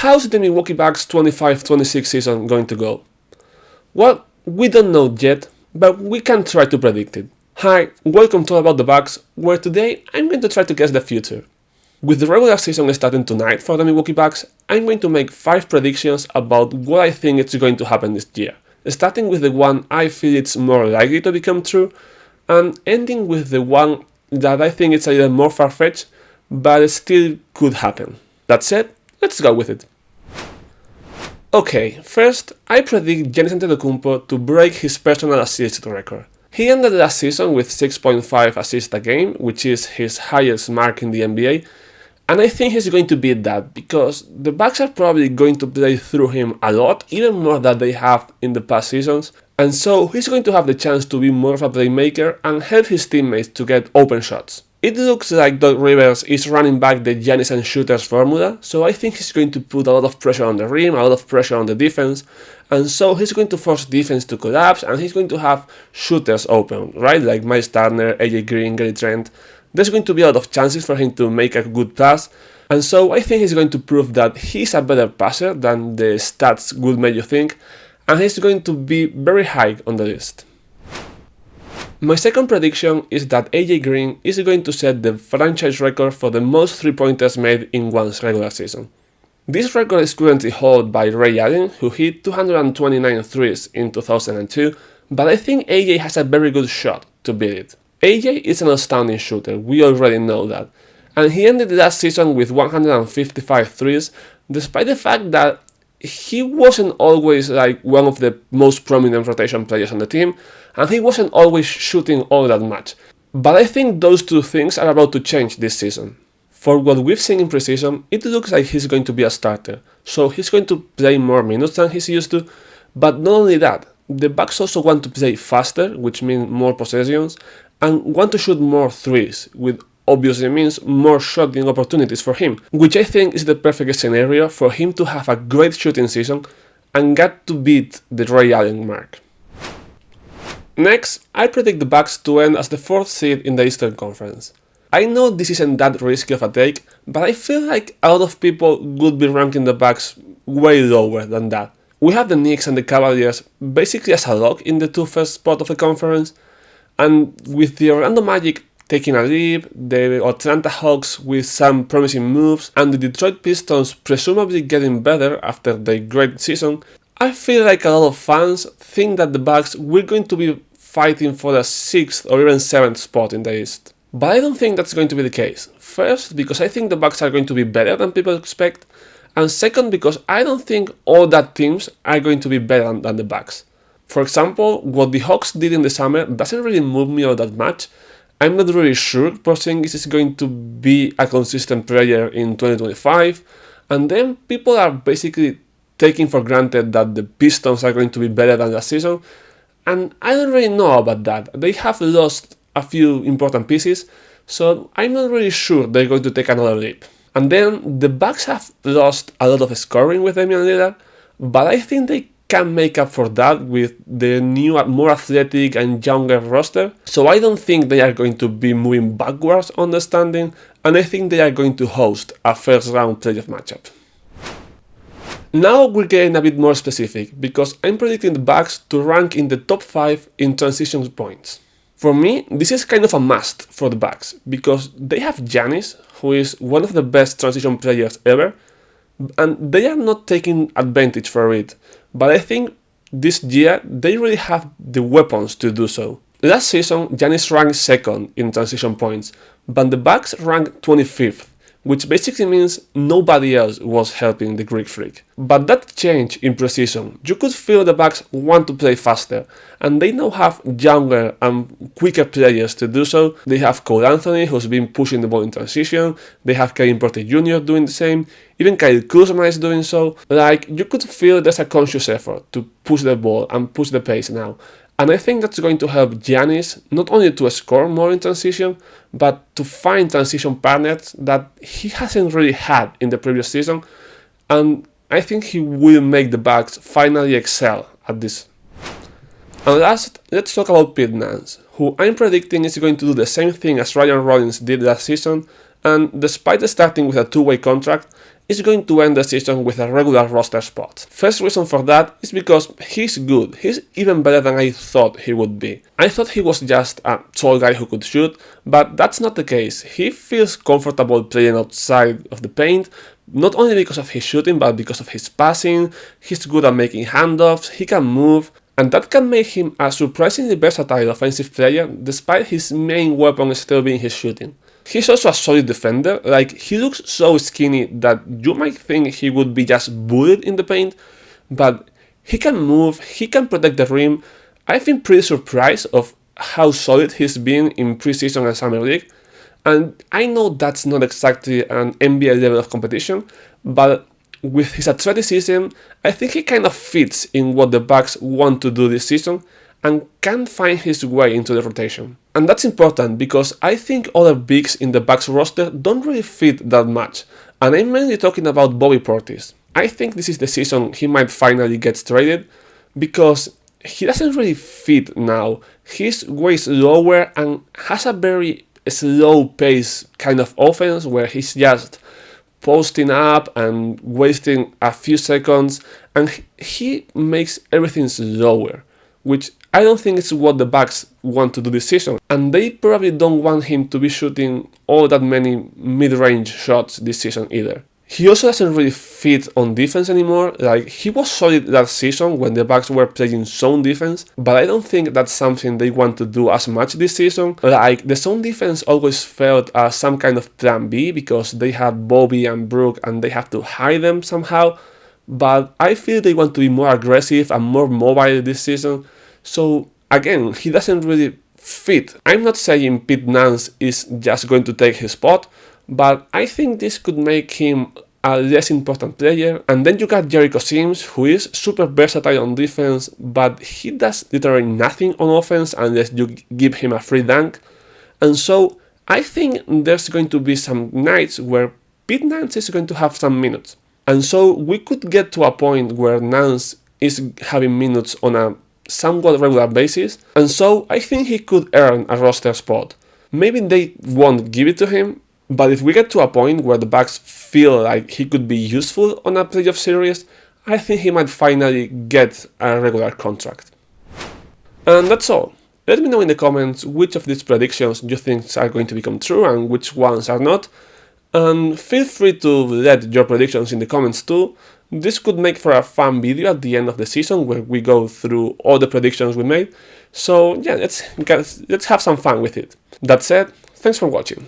How's the Milwaukee Bucks 25-26 season going to go? Well, we don't know yet, but we can try to predict it. Hi, welcome to All About the Bucks, where today I'm going to try to guess the future. With the regular season starting tonight for the Milwaukee Bucks, I'm going to make 5 predictions about what I think is going to happen this year, starting with the one I feel it's more likely to become true, and ending with the one that I think it's a little more far-fetched, but it still could happen. That said, let's go with it. Okay, first, I predict Giannis Antetokounmpo to break his personal assist record. He ended last season with 6.5 assists a game, which is his highest mark in the NBA, and I think he's going to beat that because the Bucks are probably going to play through him a lot, even more than they have in the past seasons, and so he's going to have the chance to be more of a playmaker and help his teammates to get open shots. It looks like Doc Rivers is running back the Giannis and shooters formula, so I think he's going to put a lot of pressure on the rim, a lot of pressure on the defense, and so he's going to force defense to collapse and he's going to have shooters open, right? Like Miles Turner, AJ Green, Gary Trent. There's going to be a lot of chances for him to make a good pass, and so I think he's going to prove that he's a better passer than the stats would make you think, and he's going to be very high on the list. My second prediction is that AJ Green is going to set the franchise record for the most 3-pointers made in one's regular season. This record is currently held by Ray Allen, who hit 229 threes in 2002, but I think AJ has a very good shot to beat it. AJ is an outstanding shooter, we already know that, and he ended last season with 155 threes, despite the fact that he wasn't always like one of the most prominent rotation players on the team, and he wasn't always shooting all that much. But I think those two things are about to change this season. For what we've seen in preseason, it looks like he's going to be a starter, so he's going to play more minutes than he's used to, but not only that, the Bucks also want to play faster, which means more possessions, and want to shoot more threes, which obviously means more shooting opportunities for him, which I think is the perfect scenario for him to have a great shooting season and get to beat the Ray Allen mark. Next, I predict the Bucks to end as the 4th seed in the Eastern Conference. I know this isn't that risky of a take, but I feel like a lot of people would be ranking the Bucks way lower than that. We have the Knicks and the Cavaliers basically as a lock in the 2 first spot of the conference, and with the Orlando Magic taking a leap, the Atlanta Hawks with some promising moves, and the Detroit Pistons presumably getting better after their great season, I feel like a lot of fans think that the Bucks were going to be fighting for the 6th or even 7th spot in the East. But I don't think that's going to be the case. First, because I think the Bucks are going to be better than people expect, and second, because I don't think all that teams are going to be better than the Bucks. For example, what the Hawks did in the summer doesn't really move me all that much. I'm not really sure Porzingis is going to be a consistent player in 2025, and then people are basically taking for granted that the Pistons are going to be better than last season, and I don't really know about that. They have lost a few important pieces, so I'm not really sure they're going to take another leap. And then the Bucks have lost a lot of scoring with Damian Lillard, but I think they can make up for that with the new, more athletic and younger roster, so I don't think they are going to be moving backwards on the standing, and I think they are going to host a first round playoff matchup. Now we're getting a bit more specific, because I'm predicting the Bucks to rank in the top 5 in transition points. For me, this is kind of a must for the Bucks, because they have Giannis, who is one of the best transition players ever, and they are not taking advantage for it, but I think this year they really have the weapons to do so. Last season, Giannis ranked 2nd in transition points, but the Bucks ranked 25th, which basically means nobody else was helping the Greek Freak. But that changed in preseason. You could feel the Bucks want to play faster, and they now have younger and quicker players to do so. They have Cole Anthony, who's been pushing the ball in transition, they have Kevin Porter Jr. doing the same, even Kyle Kuzma is doing so. Like, you could feel there's a conscious effort to push the ball and push the pace now. And I think that's going to help Giannis not only to score more in transition, but to find transition partners that he hasn't really had in the previous season. And I think he will make the Bucks finally excel at this. And last, let's talk about Pete Nance, who I'm predicting is going to do the same thing as Ryan Rollins did last season and despite starting with a two-way contract, is going to end the season with a regular roster spot. First reason for that is because he's good. He's even better than I thought he would be. I thought he was just a tall guy who could shoot, but that's not the case. He feels comfortable playing outside of the paint, not only because of his shooting, but because of his passing. He's good at making handoffs, he can move, and that can make him a surprisingly versatile offensive player despite his main weapon still being his shooting. He's also a solid defender. Like, he looks so skinny that you might think he would be just bullied in the paint, but he can move, he can protect the rim. I've been pretty surprised of how solid he's been in preseason and summer league, and I know that's not exactly an NBA level of competition, but with his athleticism, I think he kind of fits in what the Bucks want to do this season and can find his way into the rotation. And that's important because I think other bigs in the Bucks roster don't really fit that much, and I'm mainly talking about Bobby Portis. I think this is the season he might finally get traded because he doesn't really fit now. He's way slower and has a very slow pace kind of offense where he's just posting up and wasting a few seconds, and he makes everything slower, which I don't think is what the Bucks want to do this season, and they probably don't want him to be shooting all that many mid-range shots this season either. He also doesn't really fit on defense anymore. Like, he was solid last season when the Bucks were playing zone defense, but I don't think that's something they want to do as much this season. Like, the zone defense always felt as some kind of plan B because they had Bobby and Brook and they have to hide them somehow, but I feel they want to be more aggressive and more mobile this season. So again, he doesn't really fit. I'm not saying Pete Nance is just going to take his spot, but I think this could make him a less important player. And then you got Jericho Sims, who is super versatile on defense, but he does literally nothing on offense unless you give him a free dunk. And so I think there's going to be some nights where Pete Nance is going to have some minutes. And so we could get to a point where Nance is having minutes on a somewhat regular basis, and so I think he could earn a roster spot. Maybe they won't give it to him, but if we get to a point where the Bucks feel like he could be useful on a playoff series, I think he might finally get a regular contract. And that's all. Let me know in the comments which of these predictions you think are going to become true and which ones are not, and feel free to let your predictions in the comments too. This could make for a fun video at the end of the season where we go through all the predictions we made. So yeah, let's have some fun with it. That said, thanks for watching.